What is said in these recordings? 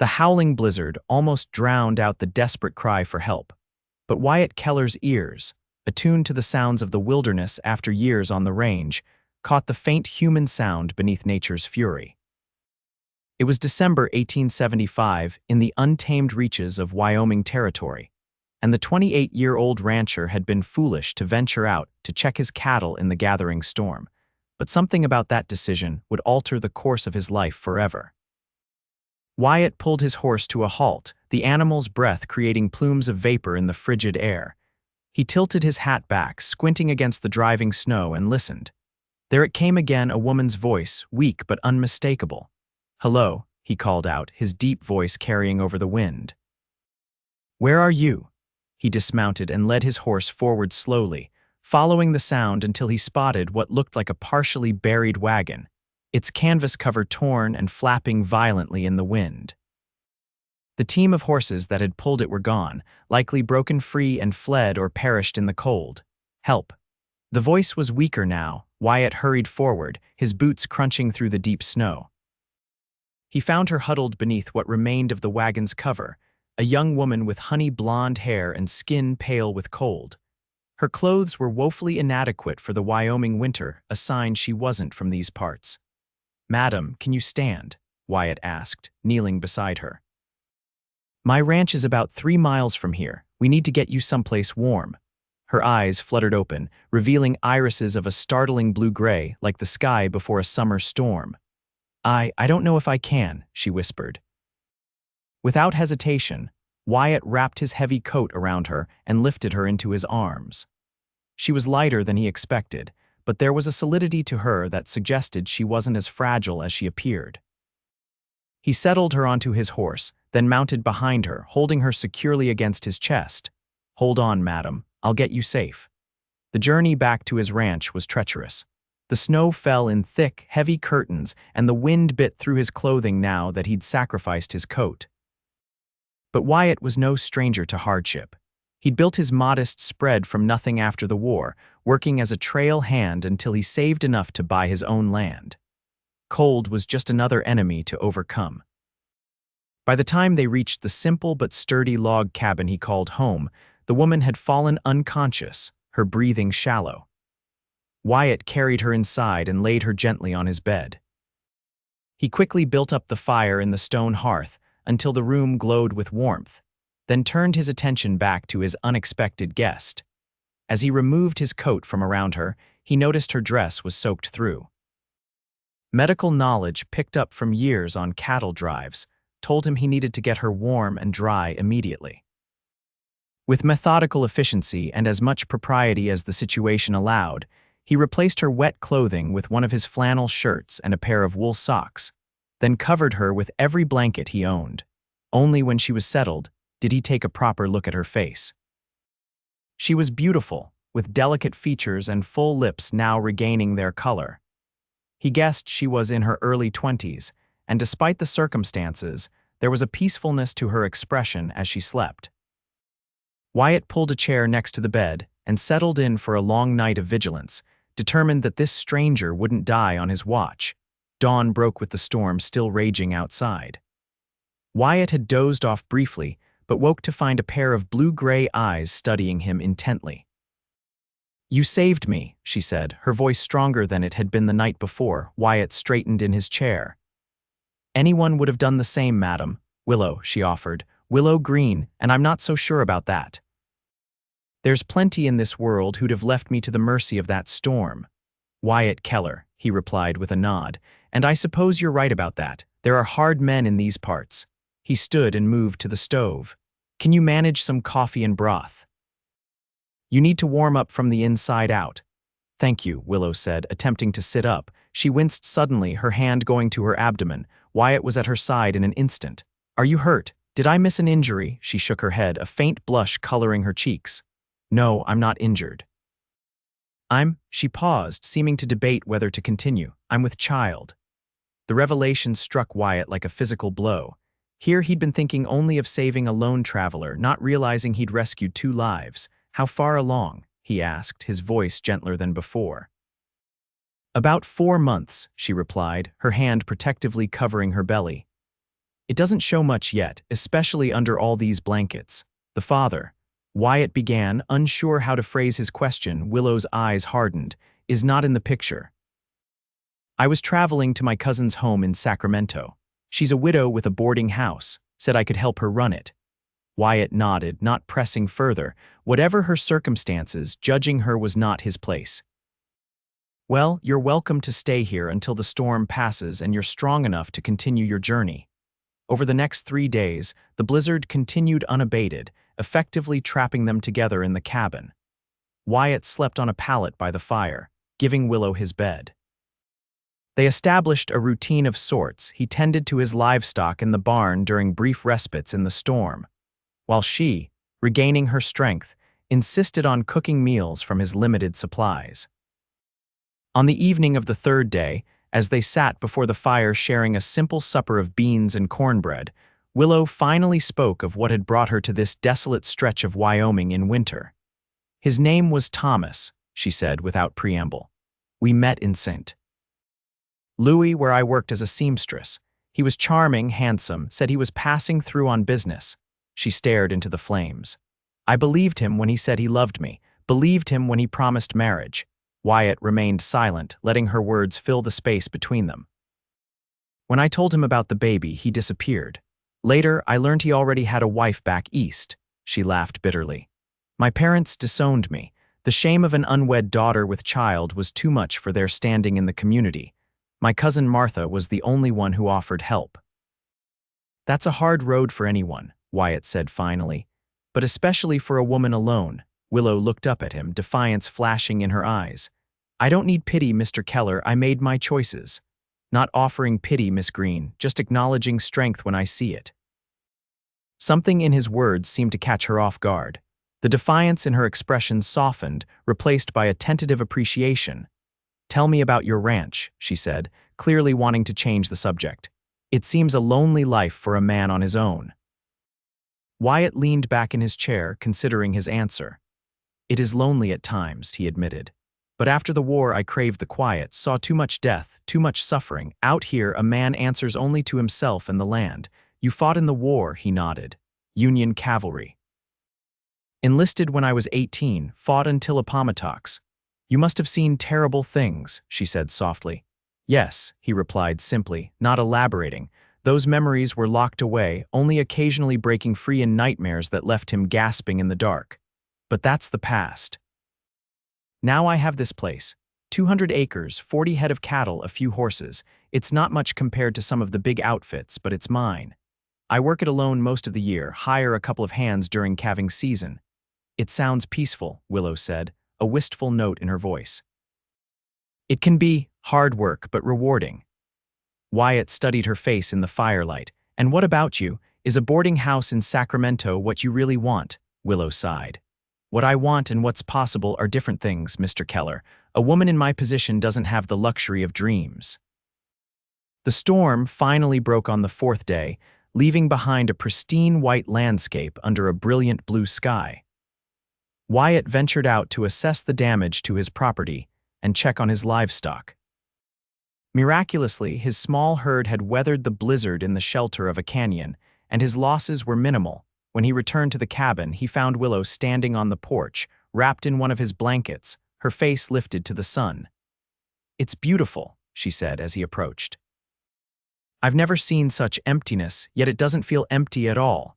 The howling blizzard almost drowned out the desperate cry for help. But Wyatt Keller's ears, attuned to the sounds of the wilderness after years on the range, caught the faint human sound beneath nature's fury. It was December 1875 in the untamed reaches of Wyoming Territory, and the 28-year-old rancher had been foolish to venture out to check his cattle in the gathering storm. But something about that decision would alter the course of his life forever. Wyatt pulled his horse to a halt, the animal's breath creating plumes of vapor in the frigid air. He tilted his hat back, squinting against the driving snow, and listened. There it came again, a woman's voice, weak but unmistakable. "Hello," he called out, his deep voice carrying over the wind. "Where are you?" He dismounted and led his horse forward slowly, following the sound until he spotted what looked like a partially buried wagon, its canvas cover torn and flapping violently in the wind. The team of horses that had pulled it were gone, likely broken free and fled or perished in the cold. "Help." The voice was weaker now. Wyatt hurried forward, his boots crunching through the deep snow. He found her huddled beneath what remained of the wagon's cover, a young woman with honey-blonde hair and skin pale with cold. Her clothes were woefully inadequate for the Wyoming winter, a sign she wasn't from these parts. "Madam, can you stand?" Wyatt asked, kneeling beside her. "My ranch is about 3 miles from here. We need to get you someplace warm." Her eyes fluttered open, revealing irises of a startling blue-gray, like the sky before a summer storm. I don't know if I can," she whispered. Without hesitation, Wyatt wrapped his heavy coat around her and lifted her into his arms. She was lighter than he expected, but there was a solidity to her that suggested she wasn't as fragile as she appeared. He settled her onto his horse, then mounted behind her, holding her securely against his chest. "Hold on, madam. I'll get you safe." The journey back to his ranch was treacherous. The snow fell in thick, heavy curtains, and the wind bit through his clothing now that he'd sacrificed his coat. But Wyatt was no stranger to hardship. He'd built his modest spread from nothing after the war, working as a trail hand until he saved enough to buy his own land. Cold was just another enemy to overcome. By the time they reached the simple but sturdy log cabin he called home, the woman had fallen unconscious, her breathing shallow. Wyatt carried her inside and laid her gently on his bed. He quickly built up the fire in the stone hearth until the room glowed with warmth, then turned his attention back to his unexpected guest. As he removed his coat from around her, he noticed her dress was soaked through. Medical knowledge picked up from years on cattle drives told him he needed to get her warm and dry immediately. With methodical efficiency and as much propriety as the situation allowed, he replaced her wet clothing with one of his flannel shirts and a pair of wool socks, then covered her with every blanket he owned. Only when she was settled did he take a proper look at her face. She was beautiful, with delicate features and full lips now regaining their color. He guessed she was in her early 20s, and despite the circumstances, there was a peacefulness to her expression as she slept. Wyatt pulled a chair next to the bed and settled in for a long night of vigilance, determined that this stranger wouldn't die on his watch. Dawn broke with the storm still raging outside. Wyatt had dozed off briefly, but woke to find a pair of blue-gray eyes studying him intently. "You saved me," she said, her voice stronger than it had been the night before. Wyatt straightened in his chair. "Anyone would have done the same, madam." "Willow," she offered. "Willow Greene, and I'm not so sure about that. There's plenty in this world who'd have left me to the mercy of that storm." "Wyatt Keller," he replied with a nod, "and I suppose you're right about that. There are hard men in these parts." He stood and moved to the stove. "Can you manage some coffee and broth? You need to warm up from the inside out." "Thank you," Willow said, attempting to sit up. She winced suddenly, her hand going to her abdomen. Wyatt was at her side in an instant. "Are you hurt? Did I miss an injury?" She shook her head, a faint blush coloring her cheeks. "No, I'm not injured." She paused, seeming to debate whether to continue. "I'm with child." The revelation struck Wyatt like a physical blow. Here he'd been thinking only of saving a lone traveler, not realizing he'd rescued 2 lives. "How far along?" he asked, his voice gentler than before. "About 4 months," she replied, her hand protectively covering her belly. It doesn't show much yet, especially under all these blankets. The father. Wyatt began, unsure how to phrase his question. Willow's eyes hardened. Is not in the picture. I was traveling to my cousin's home in Sacramento. She's a widow with a boarding house, said I could help her run it. Wyatt nodded, not pressing further. Whatever her circumstances, judging her was not his place. Well, you're welcome to stay here until the storm passes and you're strong enough to continue your journey. Over the next 3 days, the blizzard continued unabated, effectively trapping them together in the cabin. Wyatt slept on a pallet by the fire, giving Willow his bed. They established a routine of sorts. He tended to his livestock in the barn during brief respites in the storm, while she, regaining her strength, insisted on cooking meals from his limited supplies. On the evening of the 3rd day, as they sat before the fire sharing a simple supper of beans and cornbread, Willow finally spoke of what had brought her to this desolate stretch of Wyoming in winter. His name was Thomas, she said without preamble. We met in St. Louis, where I worked as a seamstress. He was charming, handsome, said he was passing through on business. She stared into the flames. I believed him when he said he loved me, believed him when he promised marriage. Wyatt remained silent, letting her words fill the space between them. When I told him about the baby, he disappeared. Later, I learned he already had a wife back east. She laughed bitterly. My parents disowned me. The shame of an unwed daughter with child was too much for their standing in the community. My cousin Martha was the only one who offered help. That's a hard road for anyone, Wyatt said finally, but especially for a woman alone. Willow looked up at him, defiance flashing in her eyes. I don't need pity, Mr. Keller. I made my choices. Not offering pity, Miss Greene, just acknowledging strength when I see it. Something in his words seemed to catch her off guard. The defiance in her expression softened, replaced by a tentative appreciation. Tell me about your ranch, she said, clearly wanting to change the subject. It seems a lonely life for a man on his own. Wyatt leaned back in his chair, considering his answer. It is lonely at times, he admitted. But after the war I craved the quiet, saw too much death, too much suffering. Out here a man answers only to himself and the land. You fought in the war, he nodded. Union cavalry. Enlisted when I was 18, fought until Appomattox. You must have seen terrible things, she said softly. Yes, he replied simply, not elaborating. Those memories were locked away, only occasionally breaking free in nightmares that left him gasping in the dark. But that's the past. Now I have this place. 200 acres, 40 head of cattle, a few horses. It's not much compared to some of the big outfits, but it's mine. I work it alone most of the year, hire a couple of hands during calving season. It sounds peaceful, Willow said, a wistful note in her voice. It can be hard work, but rewarding. Wyatt studied her face in the firelight. And what about you? Is a boarding house in Sacramento what you really want? Willow sighed. What I want and what's possible are different things, Mr. Keller. A woman in my position doesn't have the luxury of dreams. The storm finally broke on the 4th day, leaving behind a pristine white landscape under a brilliant blue sky. Wyatt ventured out to assess the damage to his property and check on his livestock. Miraculously, his small herd had weathered the blizzard in the shelter of a canyon, and his losses were minimal. When he returned to the cabin, he found Willow standing on the porch, wrapped in one of his blankets, her face lifted to the sun. It's beautiful, she said as he approached. I've never seen such emptiness, yet it doesn't feel empty at all.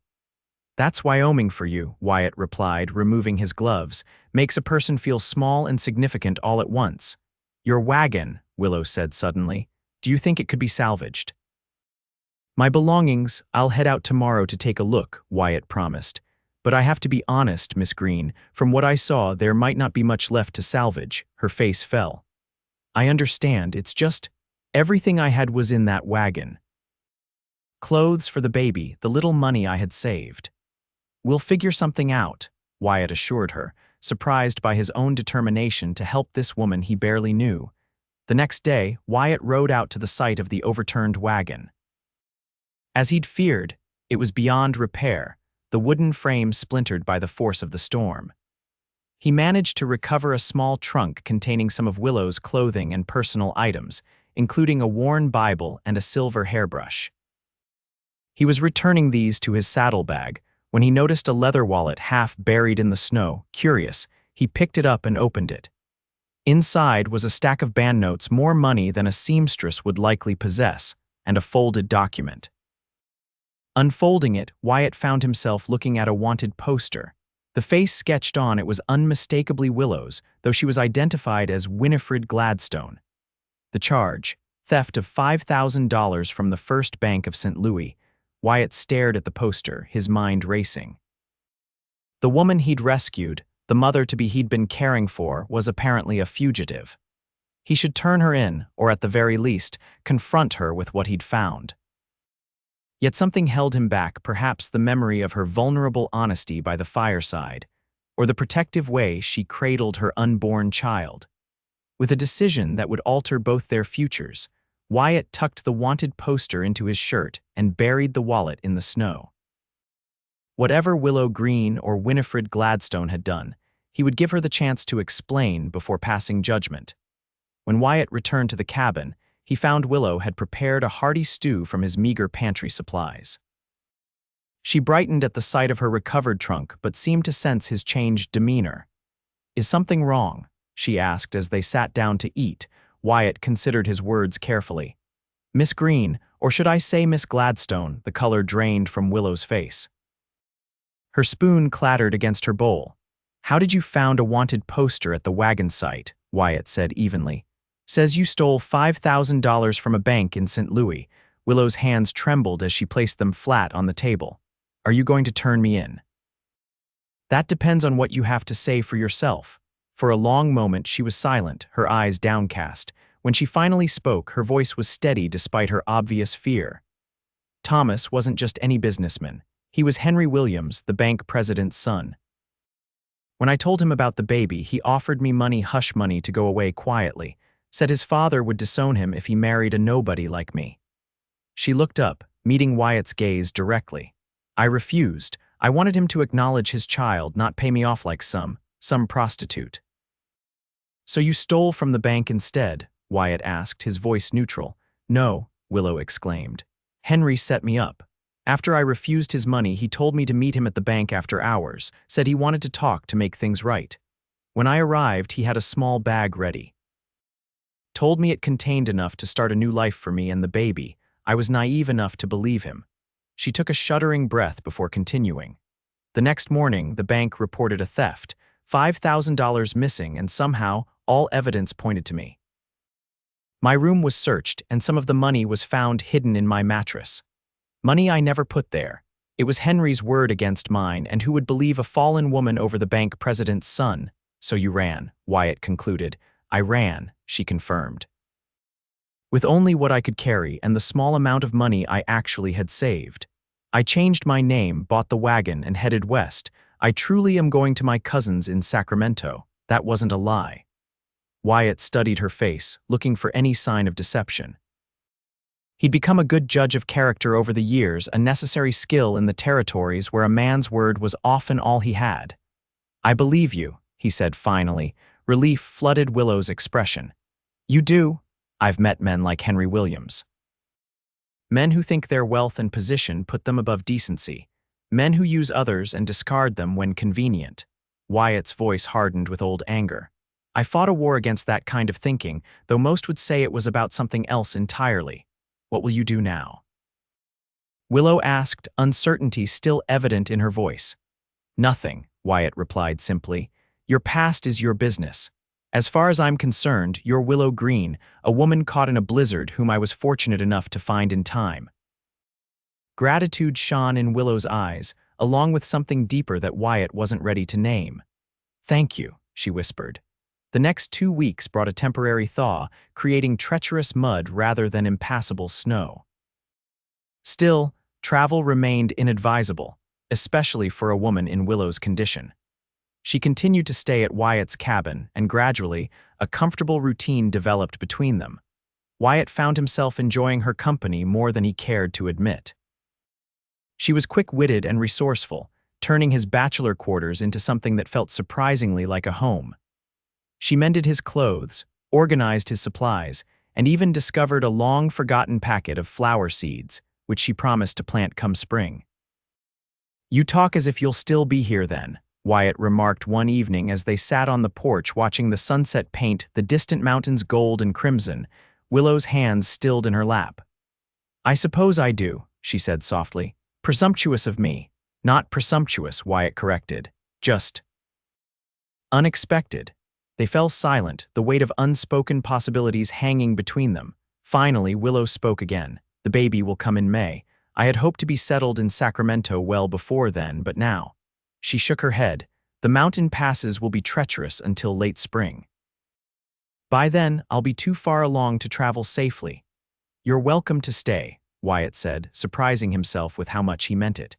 That's Wyoming for you, Wyatt replied, removing his gloves, makes a person feel small and significant all at once. Your wagon, Willow said suddenly. Do you think it could be salvaged? My belongings, I'll head out tomorrow to take a look, Wyatt promised. But I have to be honest, Miss Greene, from what I saw, there might not be much left to salvage. Her face fell. I understand, it's just, everything I had was in that wagon. Clothes for the baby, the little money I had saved. We'll figure something out, Wyatt assured her, surprised by his own determination to help this woman he barely knew. The next day, Wyatt rode out to the site of the overturned wagon. As he'd feared, it was beyond repair, the wooden frame splintered by the force of the storm. He managed to recover a small trunk containing some of Willow's clothing and personal items, including a worn Bible and a silver hairbrush. He was returning these to his saddlebag when he noticed a leather wallet half buried in the snow. Curious, he picked it up and opened it. Inside was a stack of banknotes, more money than a seamstress would likely possess, and a folded document. Unfolding it, Wyatt found himself looking at a wanted poster. The face sketched on it was unmistakably Willow's, though she was identified as Winifred Gladstone. The charge, theft of $5,000 from the First Bank of St. Louis. Wyatt stared at the poster, his mind racing. The woman he'd rescued, the mother-to-be he'd been caring for, was apparently a fugitive. He should turn her in, or at the very least, confront her with what he'd found. Yet something held him back, perhaps the memory of her vulnerable honesty by the fireside, or the protective way she cradled her unborn child. With a decision that would alter both their futures, Wyatt tucked the wanted poster into his shirt and buried the wallet in the snow. Whatever Willow Greene or Winifred Gladstone had done, he would give her the chance to explain before passing judgment. When Wyatt returned to the cabin, he found Willow had prepared a hearty stew from his meager pantry supplies. She brightened at the sight of her recovered trunk but seemed to sense his changed demeanor. "Is something wrong?" she asked as they sat down to eat. Wyatt considered his words carefully. "Miss Greene, or should I say Miss Gladstone," the color drained from Willow's face. Her spoon clattered against her bowl. "How did you found a wanted poster at the wagon site?" Wyatt said evenly. "Says you stole $5,000 from a bank in St. Louis." Willow's hands trembled as she placed them flat on the table. "Are you going to turn me in?" "That depends on what you have to say for yourself." For a long moment she was silent, her eyes downcast. When she finally spoke, her voice was steady despite her obvious fear. "Thomas wasn't just any businessman. He was Henry Williams, the bank president's son. When I told him about the baby, he offered me money, hush money, to go away quietly. Said his father would disown him if he married a nobody like me." She looked up, meeting Wyatt's gaze directly. "I refused. I wanted him to acknowledge his child, not pay me off like some prostitute." "So you stole from the bank instead?" Wyatt asked, his voice neutral. "No," Willow exclaimed. "Henry set me up. After I refused his money, he told me to meet him at the bank after hours, said he wanted to talk to make things right. When I arrived, he had a small bag ready. Told me it contained enough to start a new life for me and the baby. I was naive enough to believe him." She took a shuddering breath before continuing. "The next morning, the bank reported a theft, $5,000 missing, and somehow, all evidence pointed to me. My room was searched, and some of the money was found hidden in my mattress. Money I never put there. It was Henry's word against mine, and who would believe a fallen woman over the bank president's son? So you ran," Wyatt concluded. "I ran," she confirmed. "With only what I could carry and the small amount of money I actually had saved. I changed my name, bought the wagon, and headed west. I truly am going to my cousin's in Sacramento. That wasn't a lie." Wyatt studied her face, looking for any sign of deception. He'd become a good judge of character over the years, a necessary skill in the territories where a man's word was often all he had. "I believe you," he said finally. Relief flooded Willow's expression. "You do? I've met men like Henry Williams. Men who think their wealth and position put them above decency. Men who use others and discard them when convenient." Wyatt's voice hardened with old anger. "I fought a war against that kind of thinking, though most would say it was about something else entirely. What will you do now?" Willow asked, uncertainty still evident in her voice. "Nothing," Wyatt replied simply. "Your past is your business. As far as I'm concerned, you're Willow Greene, a woman caught in a blizzard whom I was fortunate enough to find in time." Gratitude shone in Willow's eyes, along with something deeper that Wyatt wasn't ready to name. "Thank you," she whispered. The next 2 weeks brought a temporary thaw, creating treacherous mud rather than impassable snow. Still, travel remained inadvisable, especially for a woman in Willow's condition. She continued to stay at Wyatt's cabin, and gradually, a comfortable routine developed between them. Wyatt found himself enjoying her company more than he cared to admit. She was quick-witted and resourceful, turning his bachelor quarters into something that felt surprisingly like a home. She mended his clothes, organized his supplies, and even discovered a long-forgotten packet of flower seeds, which she promised to plant come spring. "You talk as if you'll still be here then," Wyatt remarked one evening as they sat on the porch watching the sunset paint the distant mountains gold and crimson, Willow's hands stilled in her lap. "I suppose I do," she said softly. "Presumptuous of me." "Not presumptuous," Wyatt corrected. "Just unexpected." They fell silent, the weight of unspoken possibilities hanging between them. Finally, Willow spoke again. "The baby will come in May. I had hoped to be settled in Sacramento well before then, but now." She shook her head. "The mountain passes will be treacherous until late spring. By then, I'll be too far along to travel safely." "You're welcome to stay," Wyatt said, surprising himself with how much he meant it.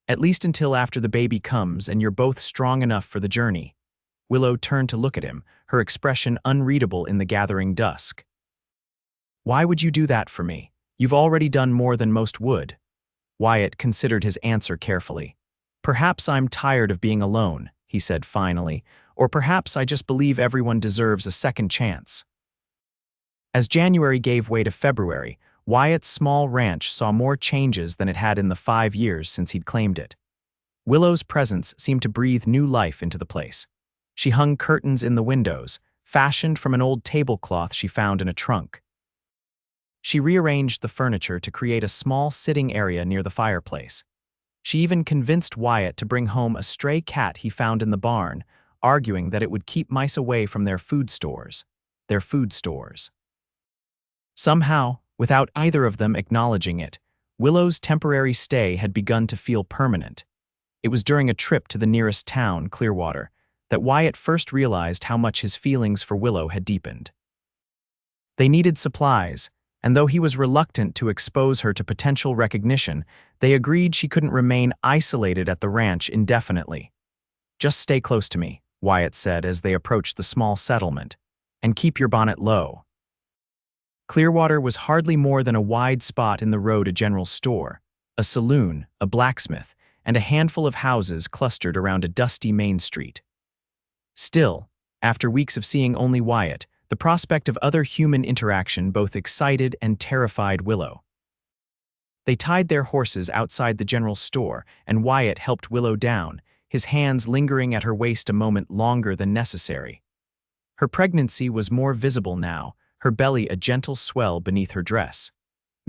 "At least until after the baby comes and you're both strong enough for the journey." Willow turned to look at him, her expression unreadable in the gathering dusk. "Why would you do that for me? You've already done more than most would." Wyatt considered his answer carefully. "Perhaps I'm tired of being alone," he said finally, "or perhaps I just believe everyone deserves a second chance." As January gave way to February, Wyatt's small ranch saw more changes than it had in the 5 years since he'd claimed it. Willow's presence seemed to breathe new life into the place. She hung curtains in the windows, fashioned from an old tablecloth she found in a trunk. She rearranged the furniture to create a small sitting area near the fireplace. She even convinced Wyatt to bring home a stray cat he found in the barn, arguing that it would keep mice away from their food stores. Somehow, without either of them acknowledging it, Willow's temporary stay had begun to feel permanent. It was during a trip to the nearest town, Clearwater, that Wyatt first realized how much his feelings for Willow had deepened. They needed supplies, and though he was reluctant to expose her to potential recognition, they agreed she couldn't remain isolated at the ranch indefinitely. "Just stay close to me," Wyatt said as they approached the small settlement, "and keep your bonnet low." Clearwater was hardly more than a wide spot in the road a general store, a saloon, a blacksmith, and a handful of houses clustered around a dusty main street. Still, after weeks of seeing only Wyatt, the prospect of other human interaction both excited and terrified Willow. They tied their horses outside the general store, and Wyatt helped Willow down, his hands lingering at her waist a moment longer than necessary. Her pregnancy was more visible now, her belly a gentle swell beneath her dress.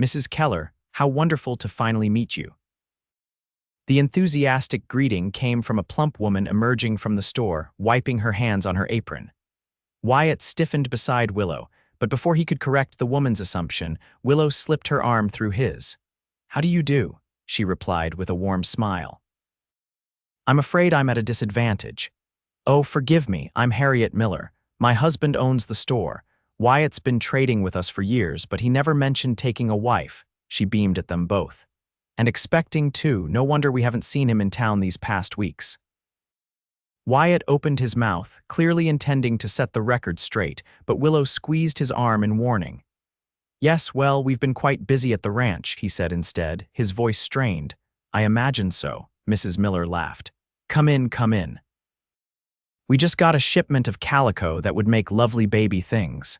"Mrs. Keller, how wonderful to finally meet you." The enthusiastic greeting came from a plump woman emerging from the store, wiping her hands on her apron. Wyatt stiffened beside Willow, but before he could correct the woman's assumption, Willow slipped her arm through his. "How do you do?" she replied with a warm smile. "I'm afraid I'm at a disadvantage." "Oh, forgive me, I'm Harriet Miller. My husband owns the store. Wyatt's been trading with us for years, but he never mentioned taking a wife." She beamed at them both. "And expecting, too. No wonder we haven't seen him in town these past weeks." Wyatt opened his mouth, clearly intending to set the record straight, but Willow squeezed his arm in warning. "Yes, well, we've been quite busy at the ranch," he said instead, his voice strained. "I imagine so," Mrs. Miller laughed. Come in, come in. We just got a shipment of calico that would make lovely baby things."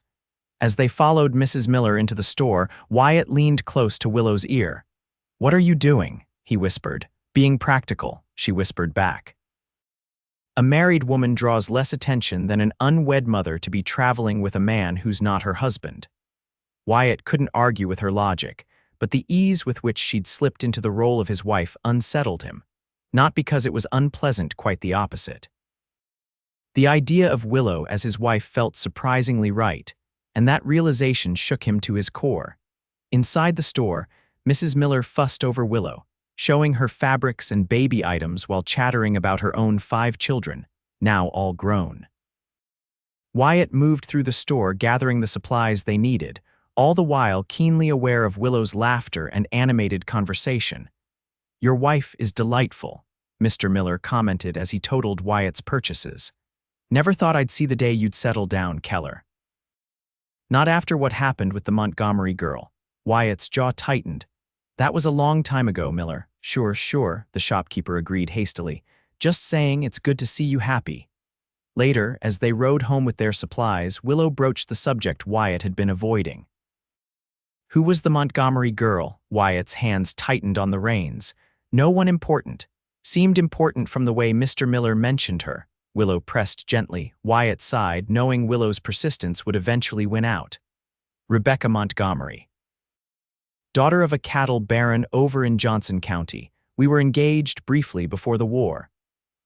As they followed Mrs. Miller into the store, Wyatt leaned close to Willow's ear. "What are you doing?" he whispered. "Being practical," she whispered back. A married woman draws less attention than an unwed mother to be traveling with a man who's not her husband. Wyatt couldn't argue with her logic, but the ease with which she'd slipped into the role of his wife unsettled him, not because it was unpleasant, quite the opposite. The idea of Willow as his wife felt surprisingly right, and that realization shook him to his core. Inside the store, Mrs. Miller fussed over Willow, showing her fabrics and baby items while chattering about her own 5 children, now all grown. Wyatt moved through the store gathering the supplies they needed, all the while keenly aware of Willow's laughter and animated conversation. "Your wife is delightful," Mr. Miller commented as he totaled Wyatt's purchases. "Never thought I'd see the day you'd settle down, Keller." "Not after what happened with the Montgomery girl." Wyatt's jaw tightened. "That was a long time ago, Miller." Sure, the shopkeeper agreed hastily. "Just saying it's good to see you happy." Later, as they rode home with their supplies, Willow broached the subject Wyatt had been avoiding. Who was the Montgomery girl? Wyatt's hands tightened on the reins. No one important. Seemed important from the way Mr. Miller mentioned her. Willow pressed gently. Wyatt sighed, knowing Willow's persistence would eventually win out. Rebecca Montgomery. Daughter of a cattle baron over in Johnson County. We were engaged briefly before the war.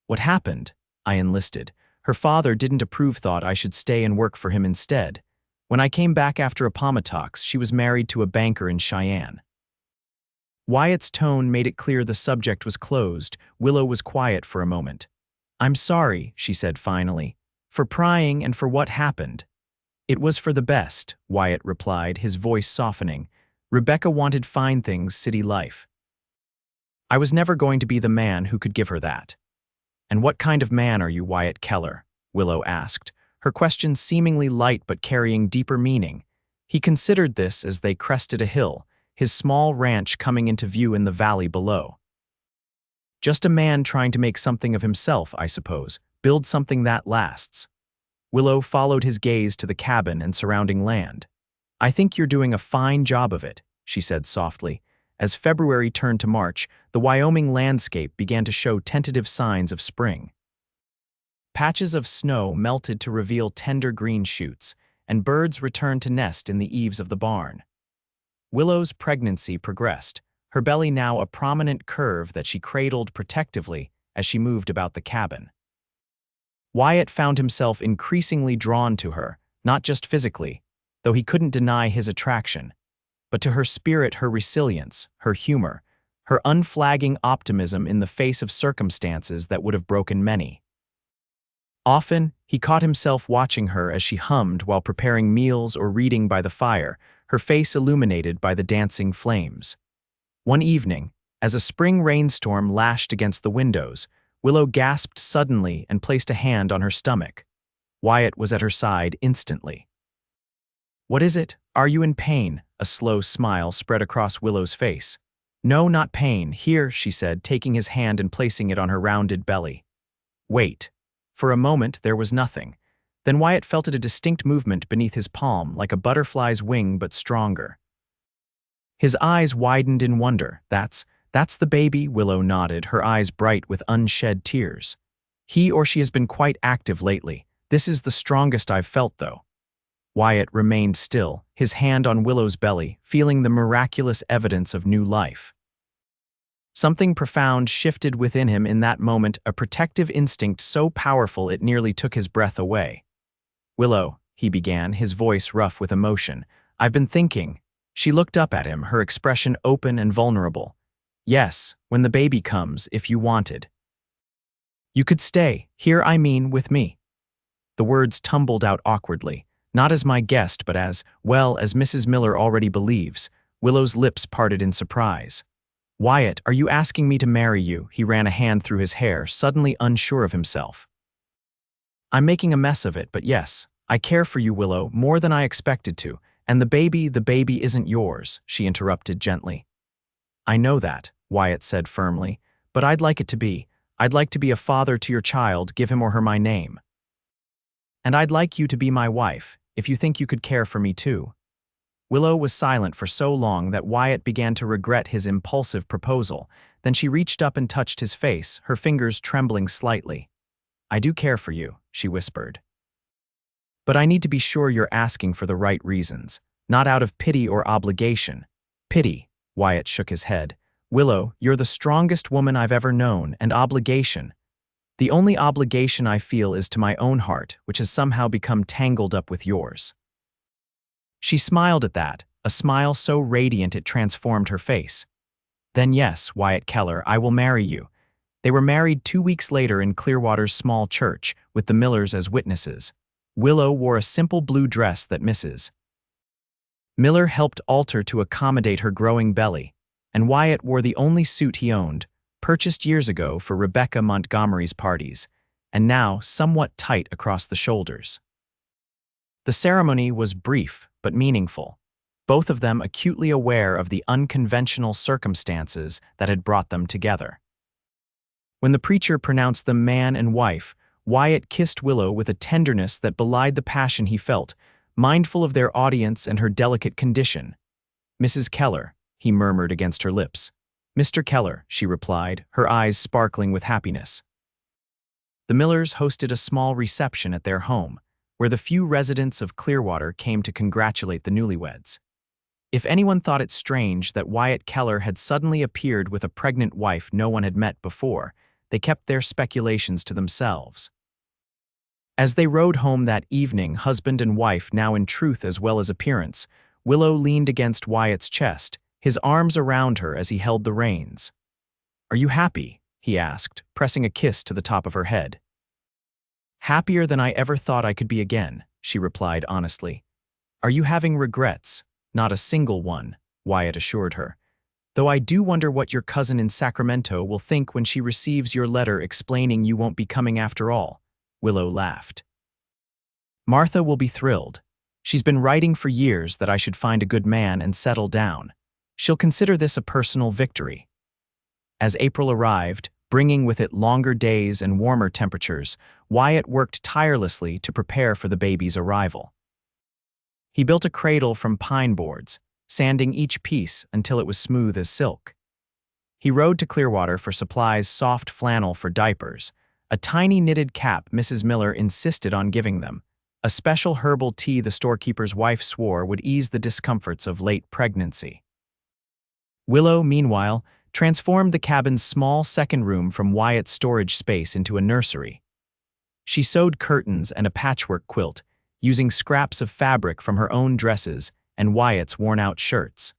What happened? I enlisted. Her father didn't approve, thought I should stay and work for him instead. When I came back after Appomattox, she was married to a banker in Cheyenne. Wyatt's tone made it clear the subject was closed. Willow was quiet for a moment. I'm sorry, she said finally, for prying and for what happened. It was for the best, Wyatt replied, his voice softening. Rebecca wanted fine things, city life. I was never going to be the man who could give her that. And what kind of man are you, Wyatt Keller? Willow asked, her question seemingly light but carrying deeper meaning. He considered this as they crested a hill, his small ranch coming into view in the valley below. Just a man trying to make something of himself, I suppose, build something that lasts. Willow followed his gaze to the cabin and surrounding land. I think you're doing a fine job of it, she said softly. As February turned to March, the Wyoming landscape began to show tentative signs of spring. Patches of snow melted to reveal tender green shoots, and birds returned to nest in the eaves of the barn. Willow's pregnancy progressed, her belly now a prominent curve that she cradled protectively as she moved about the cabin. Wyatt found himself increasingly drawn to her, not just physically, though he couldn't deny his attraction, but to her spirit, her resilience, her humor, her unflagging optimism in the face of circumstances that would have broken many. Often, he caught himself watching her as she hummed while preparing meals or reading by the fire, her face illuminated by the dancing flames. One evening, as a spring rainstorm lashed against the windows, Willow gasped suddenly and placed a hand on her stomach. Wyatt was at her side instantly. What is it? Are you in pain? A slow smile spread across Willow's face. No, not pain. Here, she said, taking his hand and placing it on her rounded belly. Wait. For a moment, there was nothing. Then Wyatt felt a distinct movement beneath his palm, like a butterfly's wing but stronger. His eyes widened in wonder. That's the baby, Willow nodded, her eyes bright with unshed tears. He or she has been quite active lately. This is the strongest I've felt, though. Wyatt remained still, his hand on Willow's belly, feeling the miraculous evidence of new life. Something profound shifted within him in that moment, a protective instinct so powerful it nearly took his breath away. Willow, he began, his voice rough with emotion. I've been thinking. She looked up at him, her expression open and vulnerable. Yes, when the baby comes, if you wanted. You could stay, here I mean with me. The words tumbled out awkwardly, not as my guest but as, well, as Mrs. Miller already believes. Willow's lips parted in surprise. Wyatt, are you asking me to marry you? He ran a hand through his hair, suddenly unsure of himself. I'm making a mess of it, but yes, I care for you, Willow, more than I expected to, and the baby isn't yours, she interrupted gently. I know that, Wyatt said firmly, but I'd like it to be. I'd like to be a father to your child, give him or her my name. And I'd like you to be my wife, if you think you could care for me too. Willow was silent for so long that Wyatt began to regret his impulsive proposal. Then she reached up and touched his face, her fingers trembling slightly. I do care for you, she whispered. But I need to be sure you're asking for the right reasons, not out of pity or obligation. Pity, Wyatt shook his head. Willow, you're the strongest woman I've ever known, and obligation. The only obligation I feel is to my own heart, which has somehow become tangled up with yours. She smiled at that, a smile so radiant it transformed her face. Then yes, Wyatt Keller, I will marry you. They were married 2 weeks later in Clearwater's small church, with the Millers as witnesses. Willow wore a simple blue dress that Mrs. Miller helped alter to accommodate her growing belly, and Wyatt wore the only suit he owned, purchased years ago for Rebecca Montgomery's parties, and now somewhat tight across the shoulders. The ceremony was brief but meaningful, both of them acutely aware of the unconventional circumstances that had brought them together. When the preacher pronounced them man and wife, Wyatt kissed Willow with a tenderness that belied the passion he felt, mindful of their audience and her delicate condition. Mrs. Keller, he murmured against her lips. Mr. Keller, she replied, her eyes sparkling with happiness. The Millers hosted a small reception at their home, where the few residents of Clearwater came to congratulate the newlyweds. If anyone thought it strange that Wyatt Keller had suddenly appeared with a pregnant wife no one had met before, they kept their speculations to themselves. As they rode home that evening, husband and wife now in truth as well as appearance, Willow leaned against Wyatt's chest, his arms around her as he held the reins. "Are you happy?" he asked, pressing a kiss to the top of her head. "Happier than I ever thought I could be again," she replied honestly. "Are you having regrets?" "Not a single one," Wyatt assured her. "Though I do wonder what your cousin in Sacramento will think when she receives your letter explaining you won't be coming after all." Willow laughed. "Martha will be thrilled. She's been writing for years that I should find a good man and settle down. She'll consider this a personal victory." As April arrived, bringing with it longer days and warmer temperatures, Wyatt worked tirelessly to prepare for the baby's arrival. He built a cradle from pine boards, sanding each piece until it was smooth as silk. He rode to Clearwater for supplies: soft flannel for diapers, a tiny knitted cap Mrs. Miller insisted on giving them, a special herbal tea the storekeeper's wife swore would ease the discomforts of late pregnancy. Willow, meanwhile, transformed the cabin's small second room from Wyatt's storage space into a nursery. She sewed curtains and a patchwork quilt, using scraps of fabric from her own dresses and Wyatt's worn-out shirts.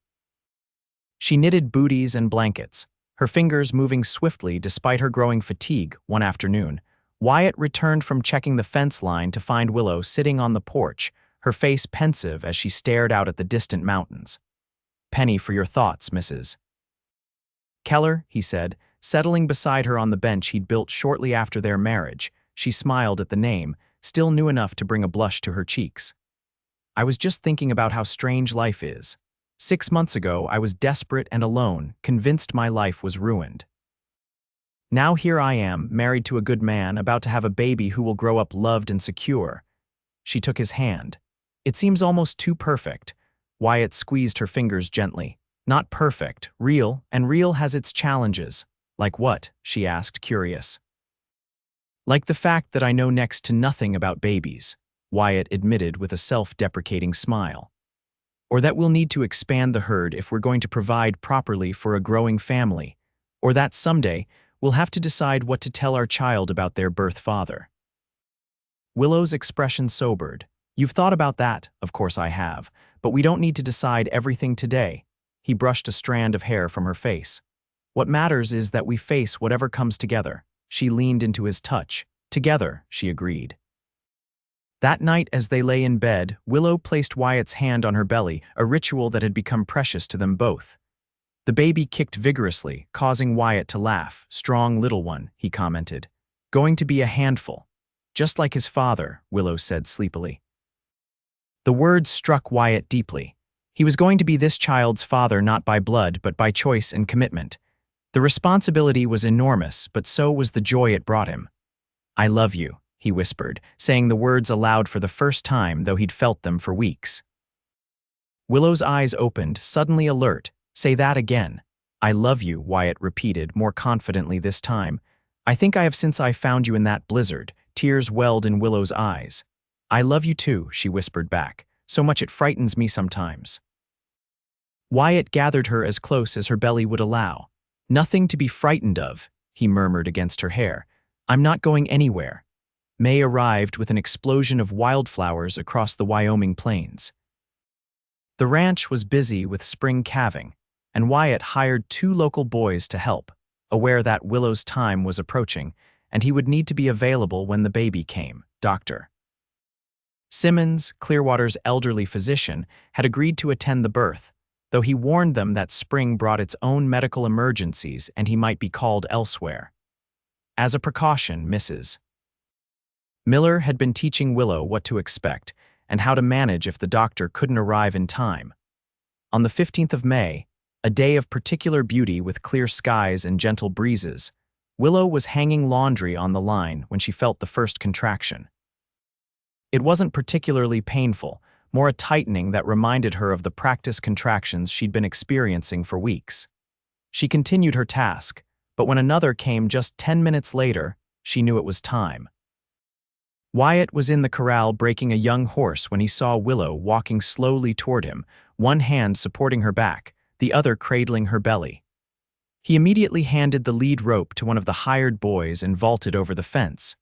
She knitted booties and blankets, her fingers moving swiftly despite her growing fatigue. One afternoon, Wyatt returned from checking the fence line to find Willow sitting on the porch, her face pensive as she stared out at the distant mountains. "Penny for your thoughts, Mrs. Keller," he said, settling beside her on the bench he'd built shortly after their marriage. She smiled at the name, still new enough to bring a blush to her cheeks. "I was just thinking about how strange life is. 6 months ago, I was desperate and alone, convinced my life was ruined. Now here I am, married to a good man, about to have a baby who will grow up loved and secure." She took his hand. "It seems almost too perfect." Wyatt squeezed her fingers gently. "Not perfect, real, and real has its challenges." "Like what?" she asked, curious. "Like the fact that I know next to nothing about babies," Wyatt admitted with a self-deprecating smile. "Or that we'll need to expand the herd if we're going to provide properly for a growing family. Or that someday we'll have to decide what to tell our child about their birth father." Willow's expression sobered. "You've thought about that?" "Of course I have, but we don't need to decide everything today." He brushed a strand of hair from her face. "What matters is that we face whatever comes together." She leaned into his touch. "Together," she agreed. That night, as they lay in bed, Willow placed Wyatt's hand on her belly, a ritual that had become precious to them both. The baby kicked vigorously, causing Wyatt to laugh. "Strong little one," he commented. "Going to be a handful. Just like his father," Willow said sleepily. The words struck Wyatt deeply. He was going to be this child's father not by blood but by choice and commitment. The responsibility was enormous, but so was the joy it brought him. "I love you," he whispered, saying the words aloud for the first time, though he'd felt them for weeks. Willow's eyes opened, suddenly alert. "Say that again." "I love you," Wyatt repeated, more confidently this time. "I think I have since I found you in that blizzard." Tears welled in Willow's eyes. "I love you too," she whispered back. "So much it frightens me sometimes." Wyatt gathered her as close as her belly would allow. "Nothing to be frightened of," he murmured against her hair. "I'm not going anywhere." May arrived with an explosion of wildflowers across the Wyoming plains. The ranch was busy with spring calving, and Wyatt hired 2 local boys to help, aware that Willow's time was approaching, and he would need to be available when the baby came. Dr. Simmons, Clearwater's elderly physician, had agreed to attend the birth, though he warned them that spring brought its own medical emergencies and he might be called elsewhere. As a precaution, Mrs. Miller had been teaching Willow what to expect and how to manage if the doctor couldn't arrive in time. On the 15th of May, a day of particular beauty with clear skies and gentle breezes, Willow was hanging laundry on the line when she felt the first contraction. It wasn't particularly painful, more a tightening that reminded her of the practice contractions she'd been experiencing for weeks. She continued her task, but when another came just 10 minutes later, she knew it was time. Wyatt was in the corral breaking a young horse when he saw Willow walking slowly toward him, one hand supporting her back, the other cradling her belly. He immediately handed the lead rope to one of the hired boys and vaulted over the fence.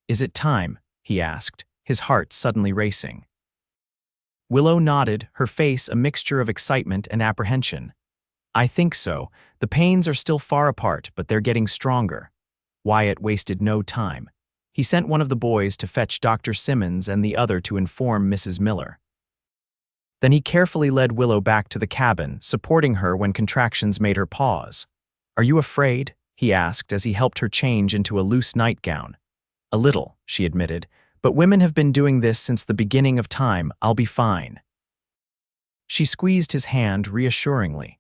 "Is it time?" he asked, his heart suddenly racing. Willow nodded, her face a mixture of excitement and apprehension. "I think so. The pains are still far apart, but they're getting stronger." Wyatt wasted no time. He sent one of the boys to fetch Dr. Simmons and the other to inform Mrs. Miller. Then he carefully led Willow back to the cabin, supporting her when contractions made her pause. "Are you afraid?" he asked as he helped her change into a loose nightgown. "A little," she admitted, "but women have been doing this since the beginning of time. I'll be fine." She squeezed his hand reassuringly.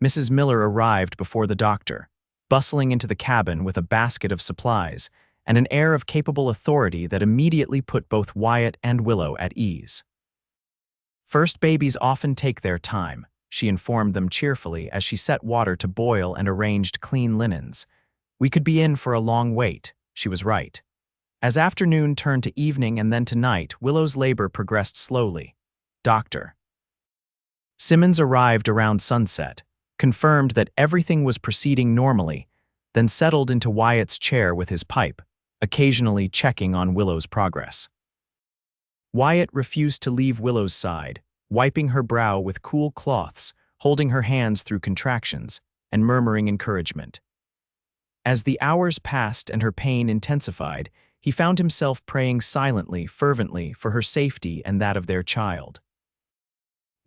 Mrs. Miller arrived before the doctor, bustling into the cabin with a basket of supplies and an air of capable authority that immediately put both Wyatt and Willow at ease. "First babies often take their time," she informed them cheerfully as she set water to boil and arranged clean linens. "We could be in for a long wait." She was right. As afternoon turned to evening and then to night, Willow's labor progressed slowly. Dr. Simmons arrived around sunset, confirmed that everything was proceeding normally, then settled into Wyatt's chair with his pipe, occasionally checking on Willow's progress. Wyatt refused to leave Willow's side, wiping her brow with cool cloths, holding her hands through contractions, and murmuring encouragement. As the hours passed and her pain intensified, he found himself praying silently, fervently for her safety and that of their child.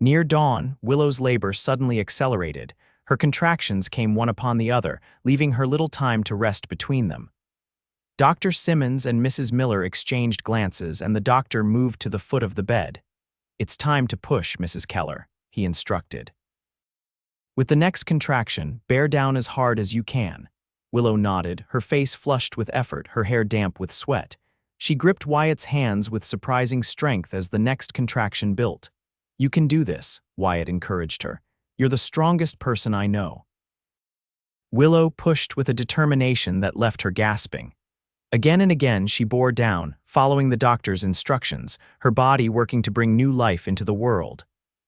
Near dawn, Willow's labor suddenly accelerated. Her contractions came one upon the other, leaving her little time to rest between them. Dr. Simmons and Mrs. Miller exchanged glances, and the doctor moved to the foot of the bed. "It's time to push, Mrs. Keller," he instructed. "With the next contraction, bear down as hard as you can." Willow nodded, her face flushed with effort, her hair damp with sweat. She gripped Wyatt's hands with surprising strength as the next contraction built. "You can do this," Wyatt encouraged her. "You're the strongest person I know." Willow pushed with a determination that left her gasping. Again and again she bore down, following the doctor's instructions, her body working to bring new life into the world.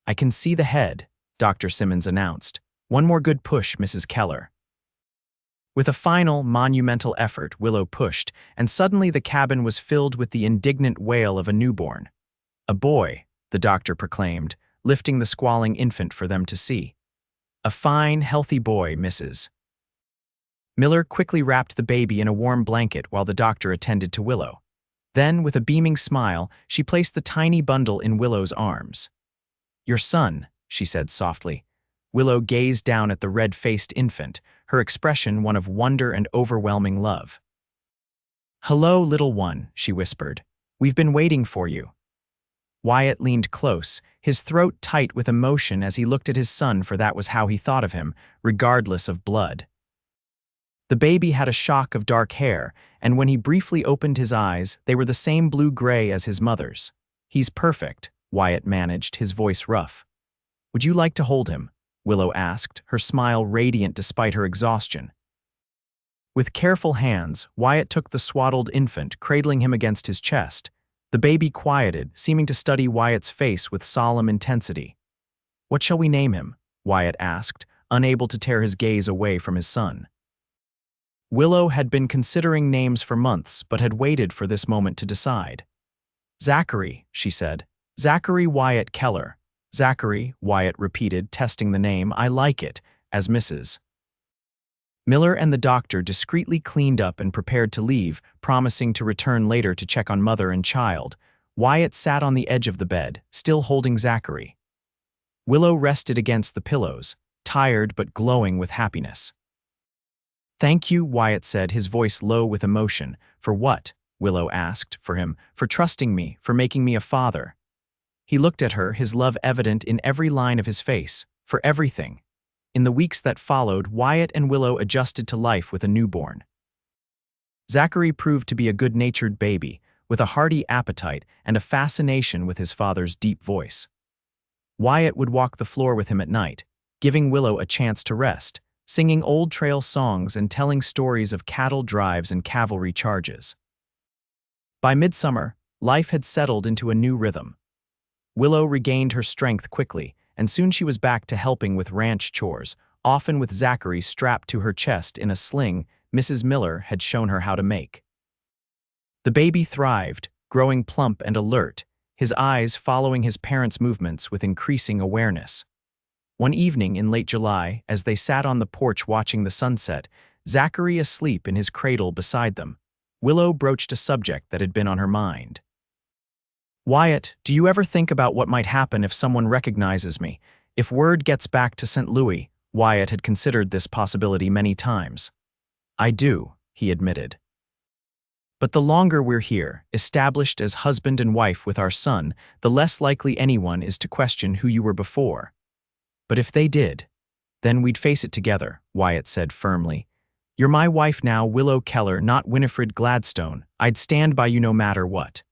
"I can see the head," Dr. Simmons announced. "One more good push, Mrs. Keller." With a final, monumental effort, Willow pushed, and suddenly the cabin was filled with the indignant wail of a newborn. "A boy," the doctor proclaimed, lifting the squalling infant for them to see. "A fine, healthy boy, Mrs. Miller quickly wrapped the baby in a warm blanket while the doctor attended to Willow. Then, with a beaming smile, she placed the tiny bundle in Willow's arms. "Your son," she said softly. Willow gazed down at the red-faced infant, her expression one of wonder and overwhelming love. "Hello, little one," she whispered. "We've been waiting for you." Wyatt leaned close, his throat tight with emotion as he looked at his son, for that was how he thought of him, regardless of blood. The baby had a shock of dark hair, and when he briefly opened his eyes, they were the same blue-gray as his mother's. "He's perfect," Wyatt managed, his voice rough. "Would you like to hold him?" Willow asked, her smile radiant despite her exhaustion. With careful hands, Wyatt took the swaddled infant, cradling him against his chest. The baby quieted, seeming to study Wyatt's face with solemn intensity. "What shall we name him?" Wyatt asked, unable to tear his gaze away from his son. Willow had been considering names for months, but had waited for this moment to decide. "Zachary," she said. "Zachary Wyatt Keller." "Zachary," Wyatt repeated, testing the name. "I like it," as Mrs. Miller and the doctor discreetly cleaned up and prepared to leave, promising to return later to check on mother and child. Wyatt sat on the edge of the bed, still holding Zachary. Willow rested against the pillows, tired but glowing with happiness. "Thank you," Wyatt said, his voice low with emotion. "For what?" Willow asked. "For him. For trusting me, for making me a father." He looked at her, his love evident in every line of his face. "For everything." In the weeks that followed, Wyatt and Willow adjusted to life with a newborn. Zachary proved to be a good-natured baby, with a hearty appetite and a fascination with his father's deep voice. Wyatt would walk the floor with him at night, giving Willow a chance to rest, singing old trail songs and telling stories of cattle drives and cavalry charges. By midsummer, life had settled into a new rhythm. Willow regained her strength quickly, and soon she was back to helping with ranch chores, often with Zachary strapped to her chest in a sling Mrs. Miller had shown her how to make. The baby thrived, growing plump and alert, his eyes following his parents' movements with increasing awareness. One evening in late July, as they sat on the porch watching the sunset, Zachary asleep in his cradle beside them, Willow broached a subject that had been on her mind. "Wyatt, do you ever think about what might happen if someone recognizes me? If word gets back to St. Louis?" Wyatt had considered this possibility many times. "I do," he admitted. "But the longer we're here, established as husband and wife with our son, the less likely anyone is to question who you were before." "But if they did, then we'd face it together," Wyatt said firmly. "You're my wife now, Willow Keller, not Winifred Gladstone. I'd stand by you no matter what."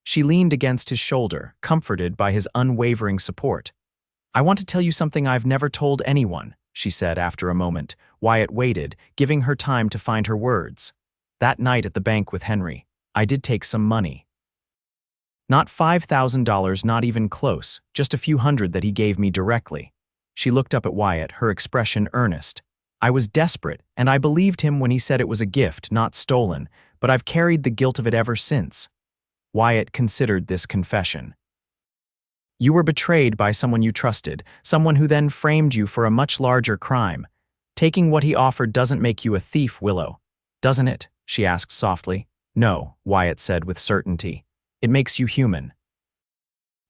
She leaned against his shoulder, comforted by his unwavering support. "I want to tell you something I've never told anyone," she said after a moment. Wyatt waited, giving her time to find her words. "That night at the bank with Henry, I did take some money. Not $5,000, not even close, just a few hundred that he gave me directly." She looked up at Wyatt, her expression earnest. "I was desperate, and I believed him when he said it was a gift, not stolen, but I've carried the guilt of it ever since." Wyatt considered this confession. "You were betrayed by someone you trusted, someone who then framed you for a much larger crime. Taking what he offered doesn't make you a thief, Willow, doesn't it?" she asked softly. "No," Wyatt said with certainty. "It makes you human.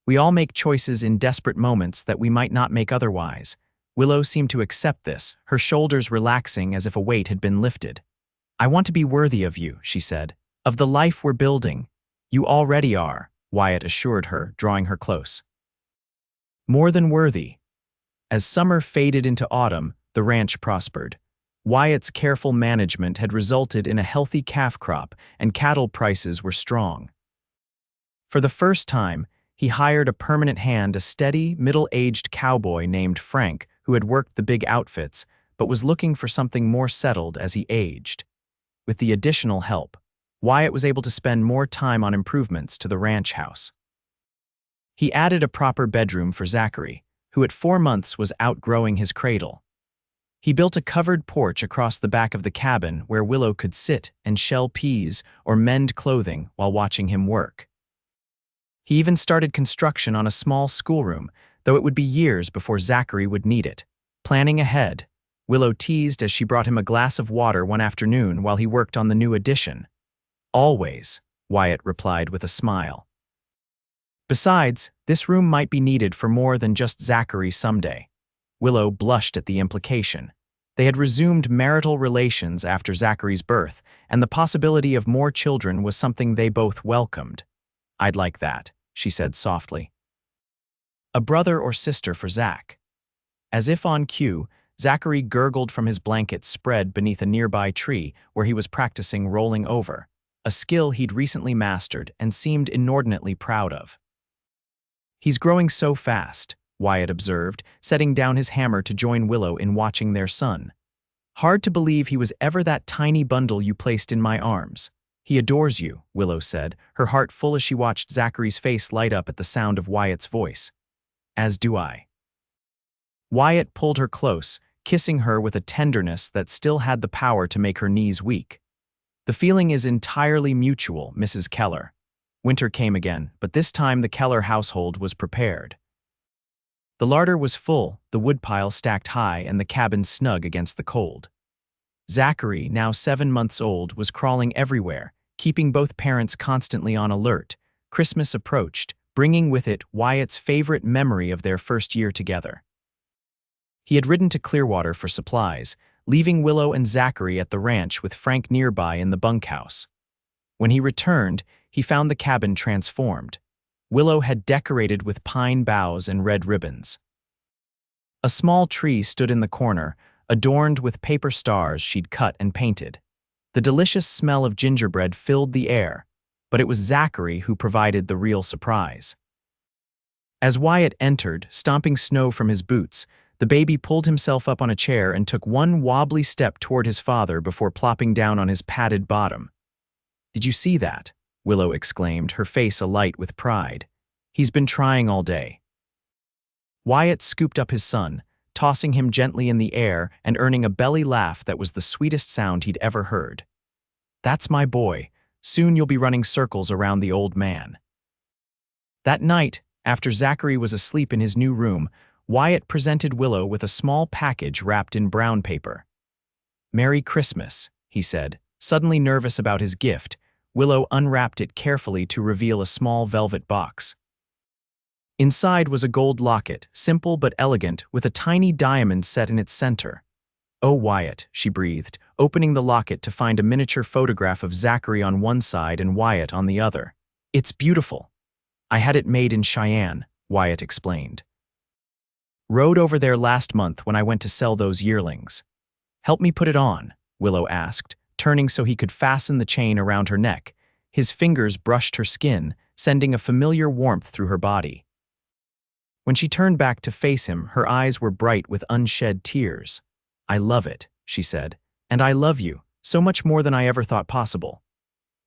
We all make choices in desperate moments that we might not make otherwise." Willow seemed to accept this, her shoulders relaxing as if a weight had been lifted. "I want to be worthy of you," she said. "Of the life we're building." "You already are," Wyatt assured her, drawing her close. "More than worthy." As summer faded into autumn, the ranch prospered. Wyatt's careful management had resulted in a healthy calf crop, and cattle prices were strong. For the first time, he hired a permanent hand, a steady, middle-aged cowboy named Frank, who had worked the big outfits, but was looking for something more settled as he aged. With the additional help, Wyatt was able to spend more time on improvements to the ranch house. He added a proper bedroom for Zachary, who at 4 months was outgrowing his cradle. He built a covered porch across the back of the cabin where Willow could sit and shell peas or mend clothing while watching him work. He even started construction on a small schoolroom, though it would be years before Zachary would need it. Planning ahead, Willow teased as she brought him a glass of water one afternoon while he worked on the new addition. "Always," Wyatt replied with a smile. "Besides, this room might be needed for more than just Zachary someday." Willow blushed at the implication. They had resumed marital relations after Zachary's birth, and the possibility of more children was something they both welcomed. "I'd like that," she said softly. "A brother or sister for Zach." As if on cue, Zachary gurgled from his blanket spread beneath a nearby tree where he was practicing rolling over, a skill he'd recently mastered and seemed inordinately proud of. "He's growing so fast," Wyatt observed, setting down his hammer to join Willow in watching their son. "Hard to believe he was ever that tiny bundle you placed in my arms." "He adores you," Willow said, her heart full as she watched Zachary's face light up at the sound of Wyatt's voice. "As do I." Wyatt pulled her close, kissing her with a tenderness that still had the power to make her knees weak. "The feeling is entirely mutual, Mrs. Keller." Winter came again, but this time the Keller household was prepared. The larder was full, the woodpile stacked high, and the cabin snug against the cold. Zachary, now 7 months old, was crawling everywhere, keeping both parents constantly on alert. Christmas approached, bringing with it Wyatt's favorite memory of their first year together. He had ridden to Clearwater for supplies, leaving Willow and Zachary at the ranch with Frank nearby in the bunkhouse. When he returned, he found the cabin transformed. Willow had decorated with pine boughs and red ribbons. A small tree stood in the corner, adorned with paper stars she'd cut and painted. The delicious smell of gingerbread filled the air, but it was Zachary who provided the real surprise. As Wyatt entered, stomping snow from his boots, the baby pulled himself up on a chair and took one wobbly step toward his father before plopping down on his padded bottom. "Did you see that?" Willow exclaimed, her face alight with pride. "He's been trying all day." Wyatt scooped up his son, tossing him gently in the air and earning a belly laugh that was the sweetest sound he'd ever heard. "That's my boy. Soon you'll be running circles around the old man." That night, after Zachary was asleep in his new room, Wyatt presented Willow with a small package wrapped in brown paper. "Merry Christmas," he said. Suddenly nervous about his gift, Willow unwrapped it carefully to reveal a small velvet box. Inside was a gold locket, simple but elegant, with a tiny diamond set in its center. "Oh, Wyatt," she breathed, opening the locket to find a miniature photograph of Zachary on one side and Wyatt on the other. "It's beautiful. I had it made in Cheyenne," Wyatt explained. "Rode over there last month when I went to sell those yearlings." "Help me put it on," Willow asked, turning so he could fasten the chain around her neck. His fingers brushed her skin, sending a familiar warmth through her body. When she turned back to face him, her eyes were bright with unshed tears. "I love it," she said, "and I love you, so much more than I ever thought possible.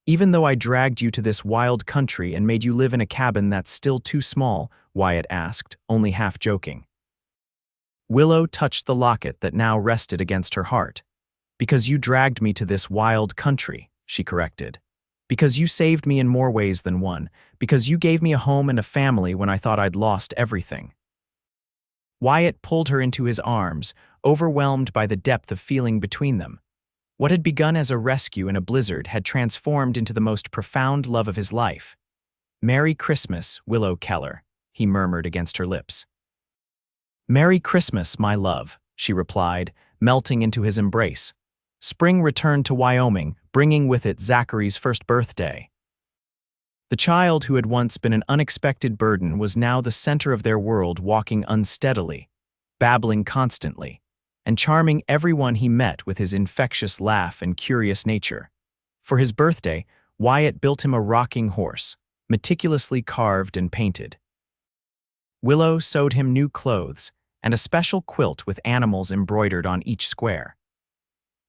Even though I dragged you to this wild country and made you live in a cabin that's still too small," Wyatt asked, only half joking. Willow touched the locket that now rested against her heart. "Because you dragged me to this wild country," she corrected. "Because you saved me in more ways than one. Because you gave me a home and a family when I thought I'd lost everything." Wyatt pulled her into his arms, overwhelmed by the depth of feeling between them. What had begun as a rescue in a blizzard had transformed into the most profound love of his life. "Merry Christmas, Willow Keller," he murmured against her lips. "Merry Christmas, my love," she replied, melting into his embrace. Spring returned to Wyoming, bringing with it Zachary's first birthday. The child who had once been an unexpected burden was now the center of their world, walking unsteadily, babbling constantly, and charming everyone he met with his infectious laugh and curious nature. For his birthday, Wyatt built him a rocking horse, meticulously carved and painted. Willow sewed him new clothes and a special quilt with animals embroidered on each square.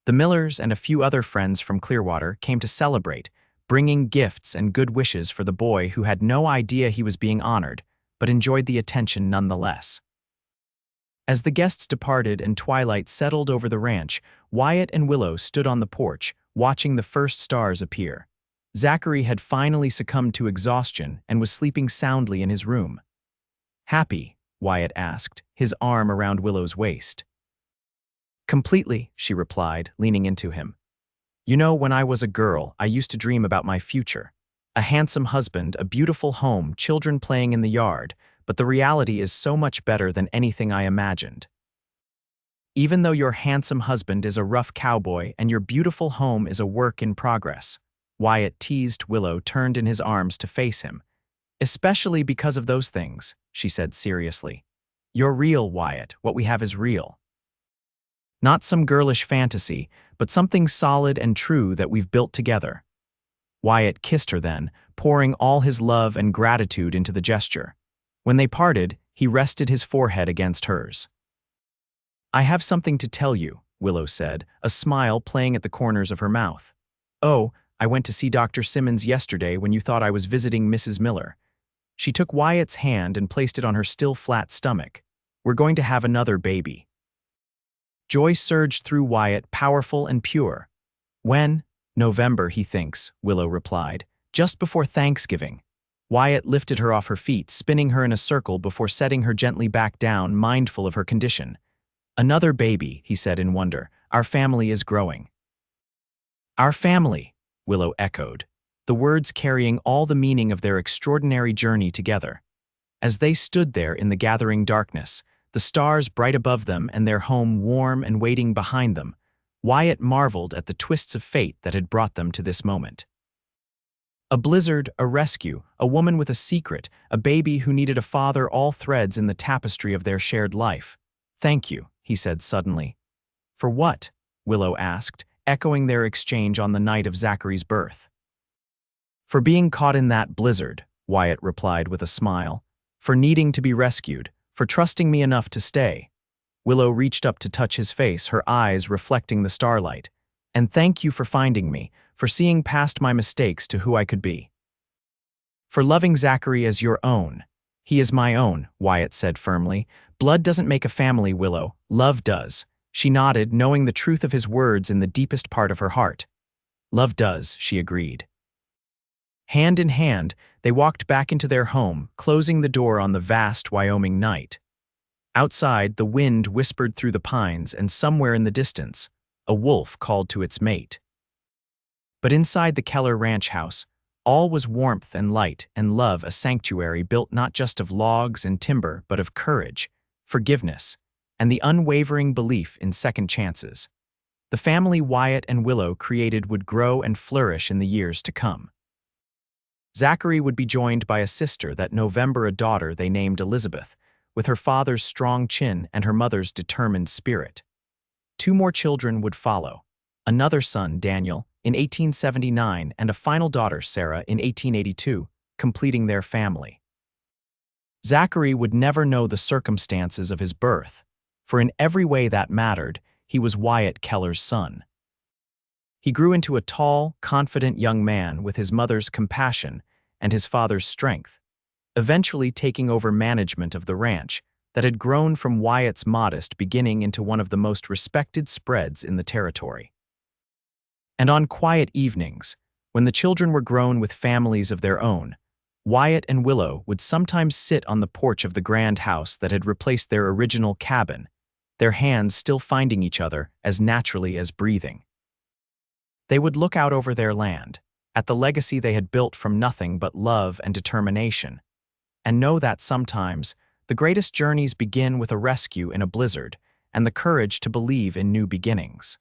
The Millers and a few other friends from Clearwater came to celebrate, bringing gifts and good wishes for the boy who had no idea he was being honored, but enjoyed the attention nonetheless. As the guests departed and twilight settled over the ranch, Wyatt and Willow stood on the porch, watching the first stars appear. Zachary had finally succumbed to exhaustion and was sleeping soundly in his room. "Happy?" Wyatt asked, his arm around Willow's waist. "Completely," she replied, leaning into him. "You know, when I was a girl, I used to dream about my future. A handsome husband, a beautiful home, children playing in the yard, but the reality is so much better than anything I imagined. Even though your handsome husband is a rough cowboy and your beautiful home is a work in progress," Wyatt teased. Willow turned in his arms to face him. "Especially because of those things," she said seriously. "You're real, Wyatt. What we have is real. Not some girlish fantasy, but something solid and true that we've built together." Wyatt kissed her then, pouring all his love and gratitude into the gesture. When they parted, he rested his forehead against hers. "I have something to tell you," Willow said, a smile playing at the corners of her mouth. "Oh, I went to see Dr. Simmons yesterday when you thought I was visiting Mrs. Miller." She took Wyatt's hand and placed it on her still flat stomach. "We're going to have another baby." Joy surged through Wyatt, powerful and pure. "When?" "November, he thinks," Willow replied. "Just before Thanksgiving." Wyatt lifted her off her feet, spinning her in a circle before setting her gently back down, mindful of her condition. "Another baby," he said in wonder. "Our family is growing." "Our family," Willow echoed, the words carrying all the meaning of their extraordinary journey together. As they stood there in the gathering darkness, the stars bright above them and their home warm and waiting behind them, Wyatt marveled at the twists of fate that had brought them to this moment. A blizzard, a rescue, a woman with a secret, a baby who needed a father, all threads in the tapestry of their shared life. "Thank you," he said suddenly. "For what?" Willow asked, echoing their exchange on the night of Zachary's birth. "For being caught in that blizzard," Wyatt replied with a smile. "For needing to be rescued, for trusting me enough to stay." Willow reached up to touch his face, her eyes reflecting the starlight. "And thank you for finding me, for seeing past my mistakes to who I could be. For loving Zachary as your own." "He is my own," Wyatt said firmly. "Blood doesn't make a family, Willow. Love does." She nodded, knowing the truth of his words in the deepest part of her heart. "Love does," she agreed. Hand in hand, they walked back into their home, closing the door on the vast Wyoming night. Outside, the wind whispered through the pines, and somewhere in the distance, a wolf called to its mate. But inside the Keller ranch house, all was warmth and light and love, a sanctuary built not just of logs and timber, but of courage, forgiveness, and the unwavering belief in second chances. The family Wyatt and Willow created would grow and flourish in the years to come. Zachary would be joined by a sister, that November a daughter they named Elizabeth, with her father's strong chin and her mother's determined spirit. 2 more children would follow, another son, Daniel, in 1879, and a final daughter, Sarah, in 1882, completing their family. Zachary would never know the circumstances of his birth, for in every way that mattered, he was Wyatt Keller's son. He grew into a tall, confident young man with his mother's compassion and his father's strength, eventually taking over management of the ranch that had grown from Wyatt's modest beginning into one of the most respected spreads in the territory. And on quiet evenings, when the children were grown with families of their own, Wyatt and Willow would sometimes sit on the porch of the grand house that had replaced their original cabin, their hands still finding each other as naturally as breathing. They would look out over their land, at the legacy they had built from nothing but love and determination, and know that sometimes the greatest journeys begin with a rescue in a blizzard and the courage to believe in new beginnings.